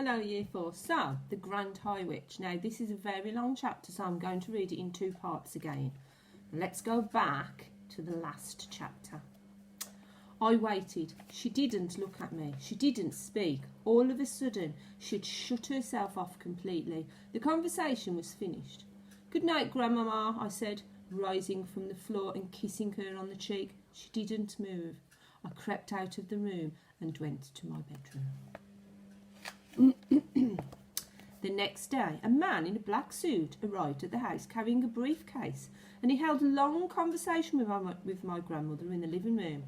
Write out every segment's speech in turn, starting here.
Hello Year 4. So, the Grand High Witch. Now this is a very long chapter, so I'm going to read it in two parts again. Let's go back to the last chapter. I waited. She didn't look at me. She didn't speak. All of a sudden, she'd shut herself off completely. The conversation was finished. "Good night, Grandmama," I said, rising from the floor and kissing her on the cheek. She didn't move. I crept out of the room and went to my bedroom. The next day, a man in a black suit arrived at the house carrying a briefcase, and he held a long conversation with my grandmother in the living room.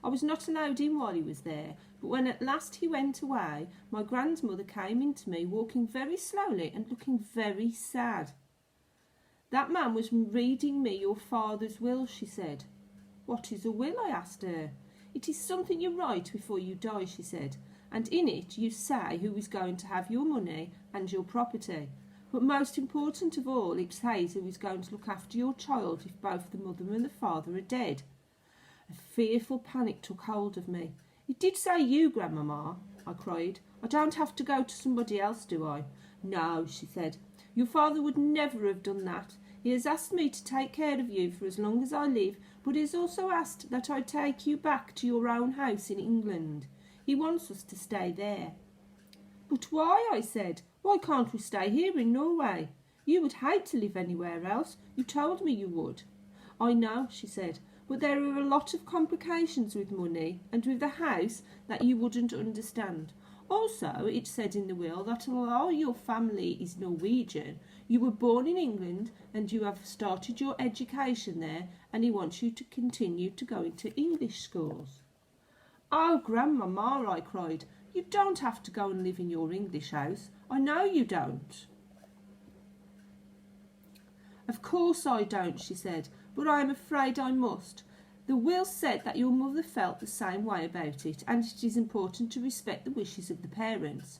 I was not allowed in while he was there, but when at last he went away, my grandmother came in to me, walking very slowly and looking very sad. "That man was reading me your father's will," she said. "What is a will?" I asked her. "It is something you write before you die," she said, "and in it you say who is going to have your money and your property. But most important of all, it says who is going to look after your child if both the mother and the father are dead." A fearful panic took hold of me. "It did say you, Grandmama," I cried. "I don't have to go to somebody else, do I?" "No," she said. "Your father would never have done that. He has asked me to take care of you for as long as I live, but he has also asked that I take you back to your own house in England. He wants us to stay there." "But why?" I said. "Why can't we stay here in Norway? You would hate to live anywhere else. You told me you would." "I know," she said, "but there are a lot of complications with money and with the house that you wouldn't understand. Also, it said in the will that although your family is Norwegian, you were born in England and you have started your education there, and he wants you to continue to go into English schools." "Oh, Grandmama," I cried, "you don't have to go and live in your English house. I know you don't." "Of course I don't," she said, "but I am afraid I must. The will said that your mother felt the same way about it, and it is important to respect the wishes of the parents."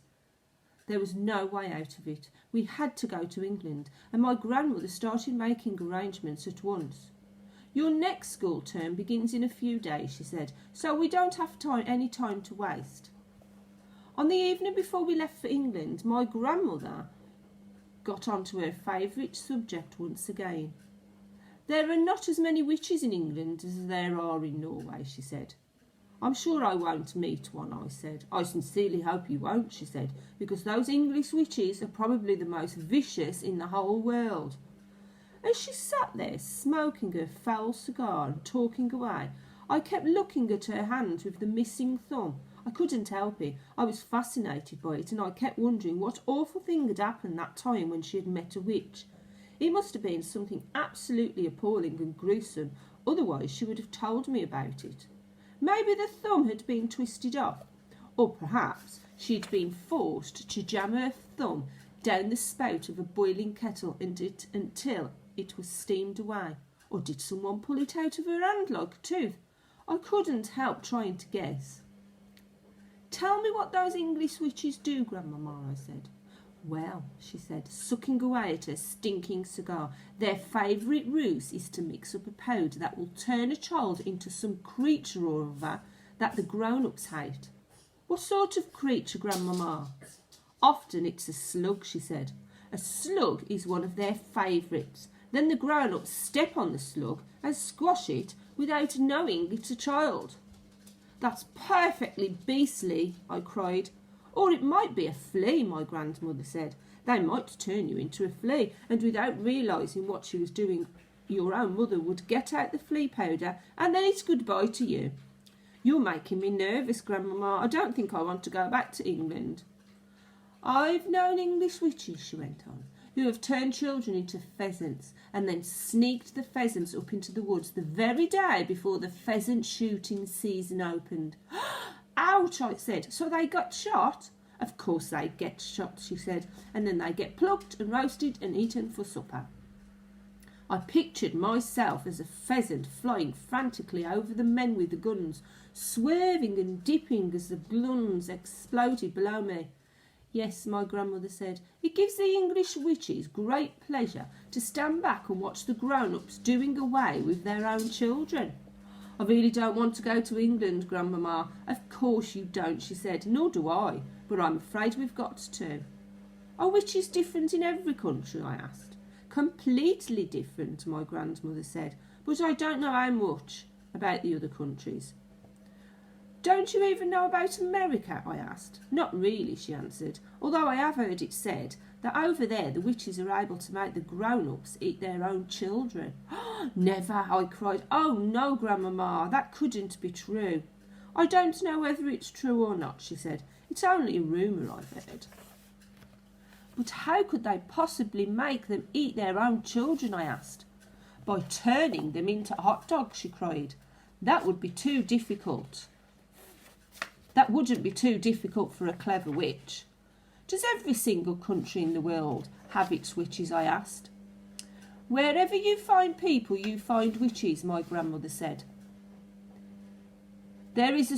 There was no way out of it. We had to go to England, and my grandmother started making arrangements at once. "Your next school term begins in a few days," she said, "so we don't have any time to waste." On the evening before we left for England, my grandmother got on to her favourite subject once again. "There are not as many witches in England as there are in Norway," she said. "I'm sure I won't meet one," I said. "I sincerely hope you won't," she said, "because those English witches are probably the most vicious in the whole world." As she sat there smoking her foul cigar and talking away, I kept looking at her hand with the missing thumb. I couldn't help it. I was fascinated by it, and I kept wondering what awful thing had happened that time when she had met a witch. It must have been something absolutely appalling and gruesome, otherwise she would have told me about it. Maybe the thumb had been twisted off, or perhaps she had been forced to jam her thumb down the spout of a boiling kettle until it was steamed away. Or did someone pull it out of her hand like a tooth? I couldn't help trying to guess. "Tell me what those English witches do, Grandmama," I said. "Well," she said, sucking away at her stinking cigar, "their favourite ruse is to mix up a powder that will turn a child into some creature or other that the grown-ups hate." "What sort of creature, Grandmama?" "Often it's a slug," she said. "A slug is one of their favourites. Then the grown-ups step on the slug and squash it without knowing it's a child." "That's perfectly beastly," I cried. "Or it might be a flea," my grandmother said. "They might turn you into a flea, and without realising what she was doing, your own mother would get out the flea powder, and then it's goodbye to you." "You're making me nervous, Grandmama. I don't think I want to go back to England." "I've known English witches," she went on, "who have turned children into pheasants, and then sneaked the pheasants up into the woods the very day before the pheasant shooting season opened." "Ouch," I said. "So they got shot?" "Of course they get shot," she said, "and then they get plucked and roasted and eaten for supper." I pictured myself as a pheasant flying frantically over the men with the guns, swerving and dipping as the guns exploded below me. "Yes," my grandmother said, "it gives the English witches great pleasure to stand back and watch the grown-ups doing away with their own children." "I really don't want to go to England, Grandmama." "Of course you don't," she said, "nor do I. but I'm afraid we've got to. Are witches different in every country? I asked. Completely different, my grandmother said, but I don't know how much about the other countries. Don't you even know about America? I asked. Not really, she answered, although I have heard it said that over there the witches are able to make the grown-ups eat their own children. Never, I cried. Oh no, Grandmama, that couldn't be true. I don't know whether it's true or not, she said. It's only a rumour I've heard. But how could they possibly make them eat their own children? I asked. By turning them into hot dogs, she cried. That would be too difficult. That wouldn't be too difficult for a clever witch. Does every single country in the world have its witches? I asked. Wherever you find people, you find witches, my grandmother said. There is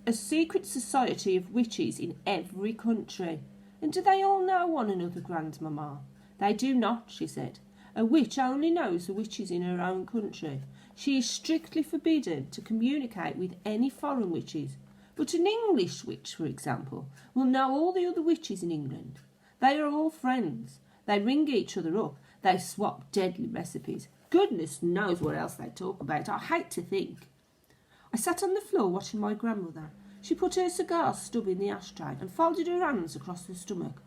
a secret society of witches in every country. And do they all know one another, Grandmama? They do not, she said. A witch only knows the witches in her own country. She is strictly forbidden to communicate with any foreign witches. But an English witch, for example, will know all the other witches in England. They are all friends. They ring each other up. They swap deadly recipes. Goodness knows what else they talk about. I hate to think. I sat on the floor watching my grandmother. She put her cigar stub in the ashtray and folded her hands across her stomach.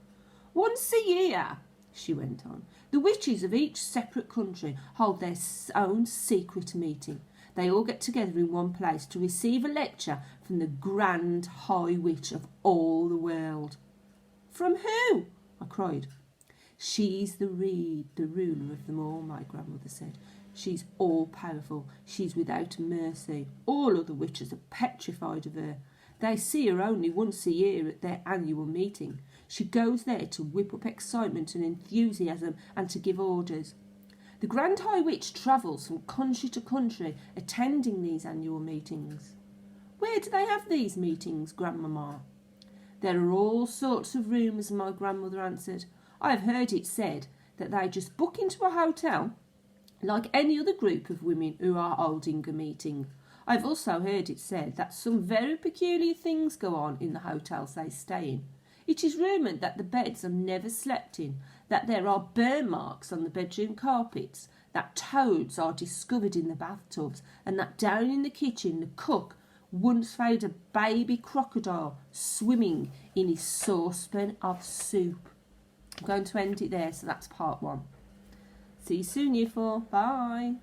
Once a year, she went on, the witches of each separate country hold their own secret meeting. They all get together in one place to receive a lecture from the grand high witch of all the world. From who? I cried. She's the ruler of them all, my grandmother said. She's all-powerful. She's without mercy. All other witches are petrified of her. They see her only once a year at their annual meeting. She goes there to whip up excitement and enthusiasm and to give orders. The Grand High Witch travels from country to country, attending these annual meetings. Where do they have these meetings, Grandmama? There are all sorts of rooms, my grandmother answered. I have heard it said that they just book into a hotel like any other group of women who are holding a meeting. I've also heard it said that some very peculiar things go on in the hotels they stay in. It is rumoured that the beds are never slept in, that there are burn marks on the bedroom carpets, that toads are discovered in the bathtubs, and that down in the kitchen the cook once found a baby crocodile swimming in his saucepan of soup. I'm going to end it there, so that's part 1. See you soon, you four. Bye.